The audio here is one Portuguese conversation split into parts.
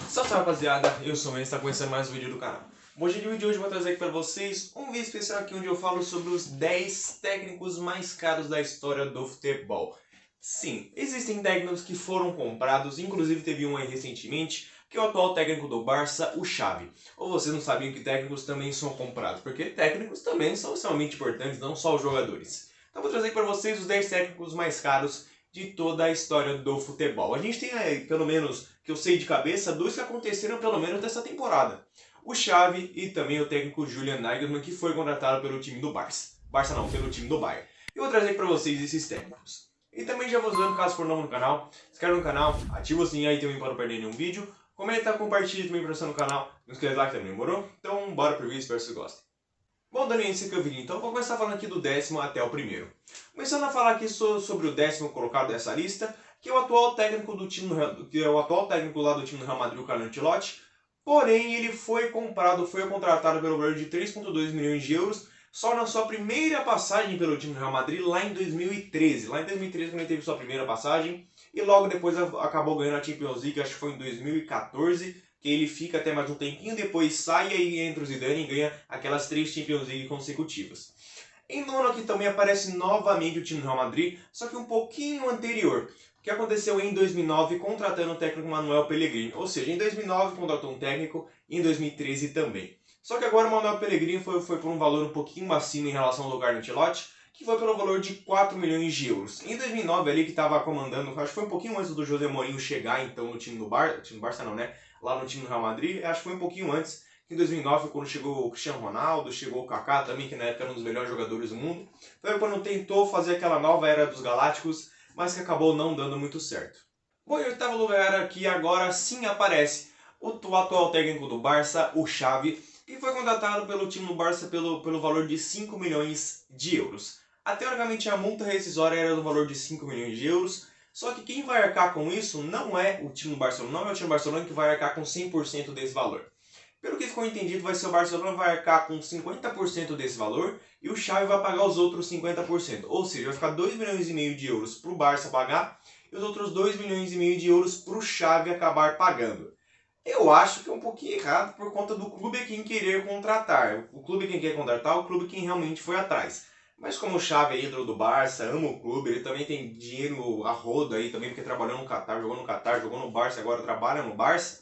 Salve rapaziada, eu sou o Mendes, está começando mais um vídeo do canal. Hoje no vídeo de hoje eu vou trazer aqui para vocês um vídeo especial aqui onde eu falo sobre os 10 técnicos mais caros da história do futebol. Sim, existem técnicos que foram comprados, inclusive teve um aí recentemente, que é o atual técnico do Barça, o Xavi. Ou vocês não sabiam que técnicos também são comprados, porque técnicos também são extremamente importantes, não só os jogadores. Então eu vou trazer aqui para vocês os 10 técnicos mais caros de toda a história do futebol. A gente tem aí, pelo menos, que eu sei de cabeça, dois que aconteceram pelo menos dessa temporada. O Xavi e também o técnico Julian Nagelsmann, que foi contratado pelo time do Barça. Barça não, pelo time do Bayern. Eu vou trazer para vocês esses técnicos. E também já vou usando, caso for novo no canal, se inscreve no canal, ativa o sininho aí também para não perder nenhum vídeo. Comenta, compartilha também para você no canal. Não esquece de like também, demorou? Então bora pro vídeo, espero que vocês gostem. Bom, dando início aqui ao vídeo, então vou começar falando aqui do 10º até o primeiro. Começando a falar aqui sobre o 10º colocado dessa lista, que é o atual técnico do time lá do time do Real Madrid, o Carlo Ancelotti. Porém, ele foi contratado pelo valor de 3,2 milhões de euros, só na sua primeira passagem pelo time do Real Madrid lá em 2013. Lá em 2013 quando ele teve sua primeira passagem, e logo depois acabou ganhando a Champions League, acho que foi em 2014, que ele fica até mais um tempinho, depois sai e entra o Zidane e ganha aquelas 3 Champions League consecutivas. Em nono aqui também aparece novamente o time do Real Madrid, só que um pouquinho anterior, que aconteceu em 2009 contratando o técnico Manuel Pellegrini. Ou seja, em 2009 contratou um técnico e em 2013 também. Só que agora o Manuel Pellegrini foi por um valor um pouquinho acima em relação ao lugar do Ancelotti, que foi pelo valor de 4 milhões de euros. Em 2009 ali que estava comandando, acho que foi um pouquinho antes do José Mourinho chegar então no time do Barça não, né? Lá no time do Real Madrid, acho que foi um pouquinho antes, que em 2009 quando chegou o Cristiano Ronaldo, chegou o Kaká também, que na época era um dos melhores jogadores do mundo. Foi quando tentou fazer aquela nova era dos Galácticos, mas que acabou não dando muito certo. Bom, em oitavo lugar aqui agora sim aparece o atual técnico do Barça, o Xavi, que foi contratado pelo time do Barça pelo valor de 5 milhões de euros. Teoricamente a multa rescisória era do valor de 5 milhões de euros, só que quem vai arcar com isso não é o time do Barcelona, não é o time do Barcelona que vai arcar com 100% desse valor. Pelo que ficou entendido, vai ser o Barcelona que vai arcar com 50% desse valor e o Xavi vai pagar os outros 50%. Ou seja, vai ficar 2 milhões e meio de euros para o Barça pagar e os outros 2 milhões e meio de euros para o Xavi acabar pagando. Eu acho que é um pouquinho errado por conta do clube quem querer contratar. O clube quem quer contratar, o clube quem realmente foi atrás. Mas como o Xavi é ídolo do Barça, ama o clube, ele também tem dinheiro a rodo aí também, porque trabalhou no Qatar, jogou no Barça, agora trabalha no Barça.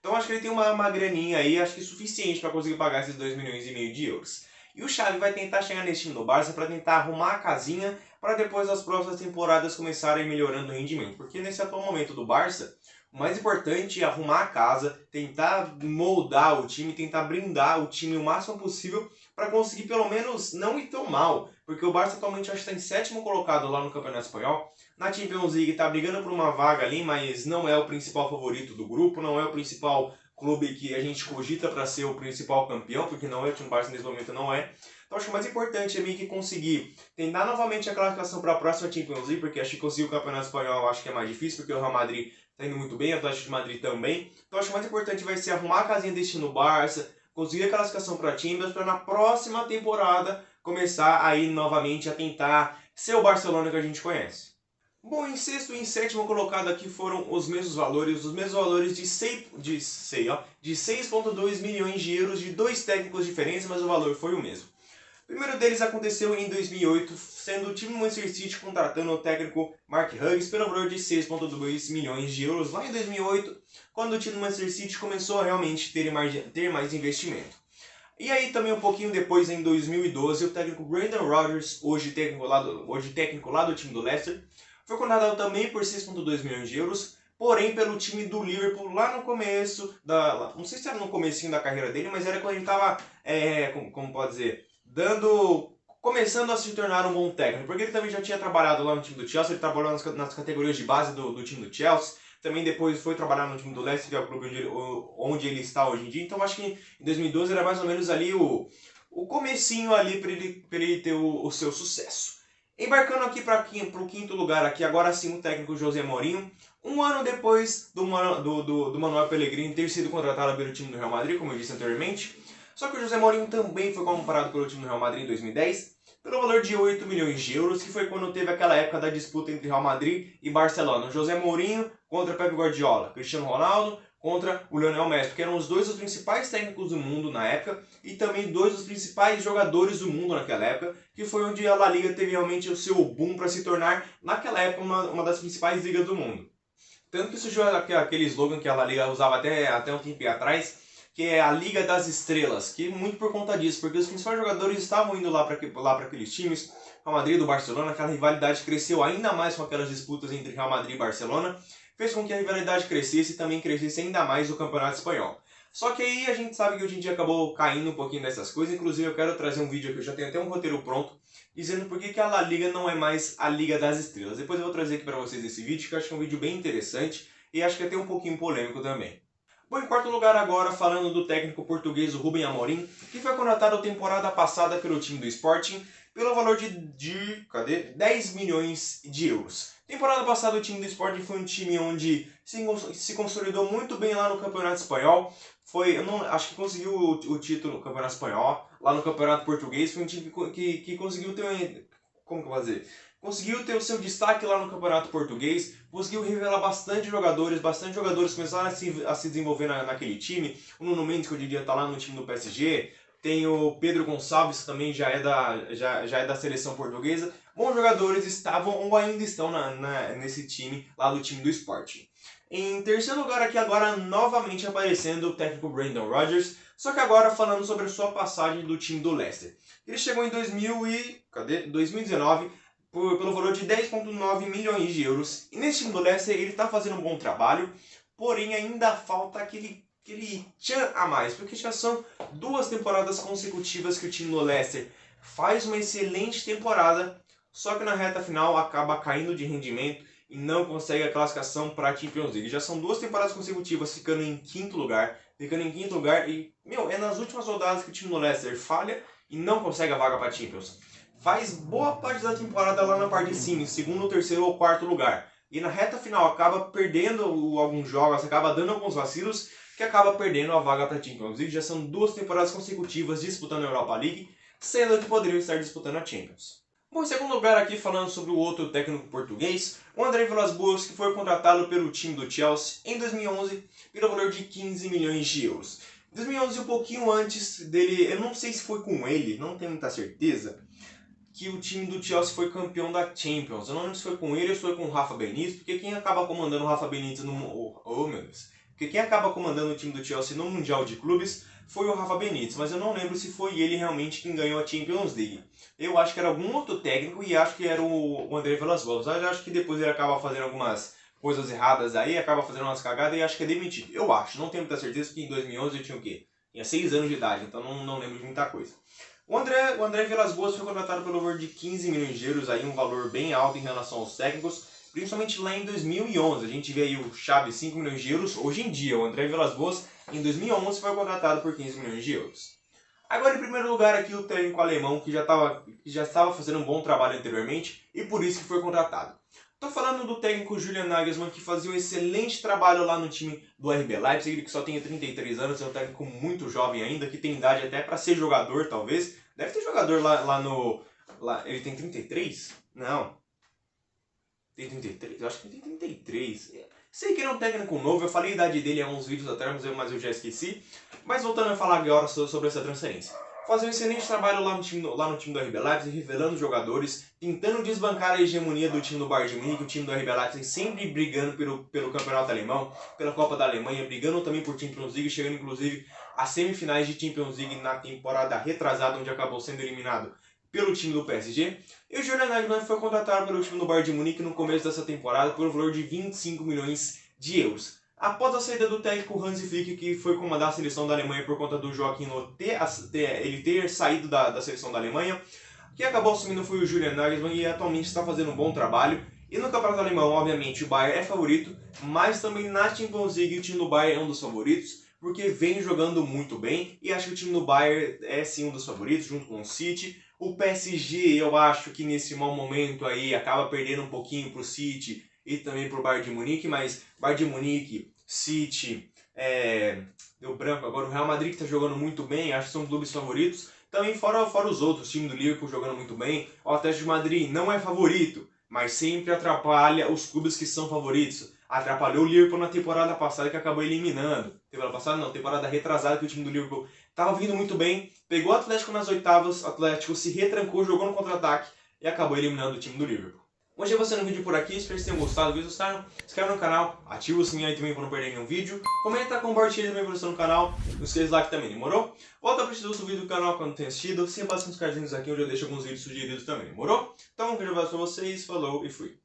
Então acho que ele tem uma graninha aí, acho que suficiente para conseguir pagar esses 2 milhões e meio de euros. E o Xavi vai tentar chegar nesse time do Barça para tentar arrumar a casinha para depois as próximas temporadas começarem melhorando o rendimento. Porque nesse atual momento do Barça, o mais importante é arrumar a casa, tentar moldar o time, tentar brindar o time o máximo possível para conseguir pelo menos não ir tão mal. Porque o Barça atualmente acho que está em 7º colocado lá no Campeonato Espanhol. Na Champions League está brigando por uma vaga ali, mas não é o principal favorito do grupo, não é o principal clube que a gente cogita para ser o principal campeão, porque não é, o time do Barça nesse momento não é. Então acho que o mais importante é meio que conseguir tentar novamente a classificação para a próxima Champions League, porque acho que conseguir o Campeonato Espanhol acho que é mais difícil, porque o Real Madrid está indo muito bem, o Atlético de Madrid também. Então acho que o mais importante vai ser arrumar a casinha desse time no Barça, conseguir a classificação para a Champions, para na próxima temporada começar aí novamente a tentar ser o Barcelona que a gente conhece. Bom, em sexto e em sétimo colocado aqui foram os mesmos valores de 6,2 milhões de euros de dois técnicos diferentes, mas o valor foi o mesmo. O primeiro deles aconteceu em 2008, sendo o time do Manchester City contratando o técnico Mark Hughes pelo valor de 6,2 milhões de euros lá em 2008, quando o time do Manchester City começou a realmente ter mais investimento. E aí também um pouquinho depois, em 2012, o técnico Brendan Rodgers, hoje técnico lá do time do Leicester, foi contratado também por 6,2 milhões de euros, porém pelo time do Liverpool lá no começo, não sei se era no comecinho da carreira dele, mas era quando ele estava, como pode dizer, começando a se tornar um bom técnico, porque ele também já tinha trabalhado lá no time do Chelsea, ele trabalhou nas categorias de base do time do Chelsea, também depois foi trabalhar no time do Leicester, que é o clube onde ele está hoje em dia, então acho que em 2012 era mais ou menos ali o comecinho ali para ele ter o seu sucesso. Embarcando aqui para o quinto lugar, aqui agora sim o técnico José Mourinho, um ano depois do Manuel Pellegrini ter sido contratado pelo time do Real Madrid, como eu disse anteriormente. Só que o José Mourinho também foi comprado pelo time do Real Madrid em 2010, pelo valor de 8 milhões de euros, que foi quando teve aquela época da disputa entre Real Madrid e Barcelona. O José Mourinho contra Pep Guardiola, Cristiano Ronaldo contra o Lionel Messi, porque eram os dois dos principais técnicos do mundo na época e também dois dos principais jogadores do mundo naquela época, que foi onde a La Liga teve realmente o seu boom para se tornar, naquela época, uma das principais ligas do mundo. Tanto que surgiu aquele slogan que a La Liga usava até um tempo atrás, que é a Liga das Estrelas, que muito por conta disso, porque os principais jogadores estavam indo lá para aqueles times, Real Madrid e do Barcelona, aquela rivalidade cresceu ainda mais com aquelas disputas entre Real Madrid e Barcelona, fez com que a rivalidade crescesse e também crescesse ainda mais o Campeonato Espanhol. Só que aí a gente sabe que hoje em dia acabou caindo um pouquinho dessas coisas, inclusive eu quero trazer um vídeo aqui, eu já tenho até um roteiro pronto, dizendo por que a La Liga não é mais a Liga das Estrelas. Depois eu vou trazer aqui para vocês esse vídeo, que eu acho que é um vídeo bem interessante e acho que é até um pouquinho polêmico também. Bom, em quarto lugar agora, falando do técnico português Rubem Amorim, que foi contratado temporada passada pelo time do Sporting pelo valor de 10 milhões de euros. Temporada passada o time do Sporting foi um time onde se consolidou muito bem lá no Campeonato Espanhol. Acho que conseguiu o título no Campeonato Espanhol, lá no Campeonato Português, foi um time que conseguiu ter, como que eu vou dizer? Conseguiu ter o seu destaque lá no Campeonato Português, conseguiu revelar bastante jogadores começaram a se desenvolver naquele time. O Nuno Mendes, que hoje em dia está lá no time do PSG, tem o Pedro Gonçalves, que também já é da seleção portuguesa. Bons jogadores estavam ou ainda estão nesse time, lá do time do Sporting. Em terceiro lugar aqui agora, novamente aparecendo o técnico Brendan Rodgers, só que agora falando sobre a sua passagem do time do Leicester. Ele chegou em 2019 pelo valor de 10,9 milhões de euros. E nesse time do Leicester ele está fazendo um bom trabalho, porém ainda falta aquele tchan a mais, porque já são 2 temporadas consecutivas que o time do Leicester faz uma excelente temporada, só que na reta final acaba caindo de rendimento e não consegue a classificação para a Champions League. Já são 2 temporadas consecutivas ficando em quinto lugar e, é nas últimas rodadas que o time do Leicester falha e não consegue a vaga para a Champions. Faz boa parte da temporada lá na parte de cima, em segundo, terceiro ou quarto lugar. E na reta final acaba perdendo alguns jogos, acaba dando alguns vacilos, que acaba perdendo a vaga para a Champions League. Já são 2 temporadas consecutivas disputando a Europa League, sendo que poderiam estar disputando a Champions. Bom, em segundo lugar aqui, falando sobre o outro técnico português, o André Vilas-Boas, que foi contratado pelo time do Chelsea em 2011 pelo valor de 15 milhões de euros. Em 2011, um pouquinho antes dele, eu não sei se foi com ele, não tenho muita certeza, que o time do Chelsea foi campeão da Champions. Eu não lembro se foi com ele ou se foi com o Rafa Benítez, porque quem acaba comandando o Rafa Benítez no... meu Deus. Porque quem acaba comandando o time do Chelsea no Mundial de Clubes foi o Rafa Benítez, mas eu não lembro se foi ele realmente quem ganhou a Champions League. Eu acho que era algum outro técnico e acho que era o André Vilas-Boas. Eu acho que depois ele acaba fazendo algumas coisas erradas aí, acaba fazendo umas cagadas e acho que é demitido. Eu acho, não tenho muita certeza, porque em 2011 eu tinha o quê? Tinha 6 anos de idade, então não lembro de muita coisa. O André Vilas-Boas foi contratado pelo valor de 15 milhões de euros, aí um valor bem alto em relação aos técnicos, principalmente lá em 2011. A gente vê aí o Xavi 5 milhões de euros. Hoje em dia, o André Vilas-Boas, em 2011, foi contratado por 15 milhões de euros. Agora, em primeiro lugar, aqui o técnico alemão, que já estava fazendo um bom trabalho anteriormente, e por isso que foi contratado. Estou falando do técnico Julian Nagelsmann, que fazia um excelente trabalho lá no time do RB Leipzig, ele que só tem 33 anos, é um técnico muito jovem ainda, que tem idade até para ser jogador, talvez. Deve ter jogador lá no... Ele tem 33? Não. Tem 33? Eu acho que ele tem 33. Sei que ele é um técnico novo, eu falei a idade dele há uns vídeos atrás, mas eu já esqueci. Mas voltando a falar agora sobre essa transferência. Fazer um excelente trabalho lá no time do RB Leipzig, revelando jogadores, tentando desbancar a hegemonia do time do Bayern de Munique, o time do RB Leipzig sempre brigando pelo campeonato alemão, pela Copa da Alemanha, brigando também por Champions League, chegando inclusive às semifinais de Champions League na temporada retrasada, onde acabou sendo eliminado pelo time do PSG. E o Julian Nagelsmann foi contratado pelo time do Bayern de Munique no começo dessa temporada por um valor de 25 milhões de euros. Após a saída do técnico Hansi Flick, que foi comandar a seleção da Alemanha por conta do Joachim Löw ele ter saído da seleção da Alemanha, quem acabou assumindo foi o Julian Nagelsmann e atualmente está fazendo um bom trabalho. E no campeonato alemão, obviamente, o Bayern é favorito, mas também na Champions League o time do Bayern é um dos favoritos, porque vem jogando muito bem e acho que o time do Bayern é sim um dos favoritos, junto com o City. O PSG, eu acho que nesse mau momento aí acaba perdendo um pouquinho para o City e também para o Bayern de Munique, mas Bayern de Munique, City, deu branco agora, o Real Madrid que está jogando muito bem, acho que são clubes favoritos. Também fora os outros, o time do Liverpool jogando muito bem. O Atlético de Madrid não é favorito, mas sempre atrapalha os clubes que são favoritos. atrapalhou o Liverpool na temporada passada que acabou eliminando. Temporada passada não, temporada retrasada que o time do Liverpool estava vindo muito bem, pegou o Atlético nas oitavas, o Atlético se retrancou, jogou no contra-ataque e acabou eliminando o time do Liverpool. Hoje é você no vídeo por aqui, espero que vocês tenham gostado. Se gostaram, se inscreve no canal, ativa o sininho aí também para não perder nenhum vídeo. Comenta, compartilha também para você no canal, não esqueça de like também, demorou? Volta para assistir outro vídeo do canal quando tenha assistido, sempre passa nos cardinhos aqui onde eu deixo alguns vídeos sugeridos também, demorou? Então um grande abraço para vocês, falou e fui!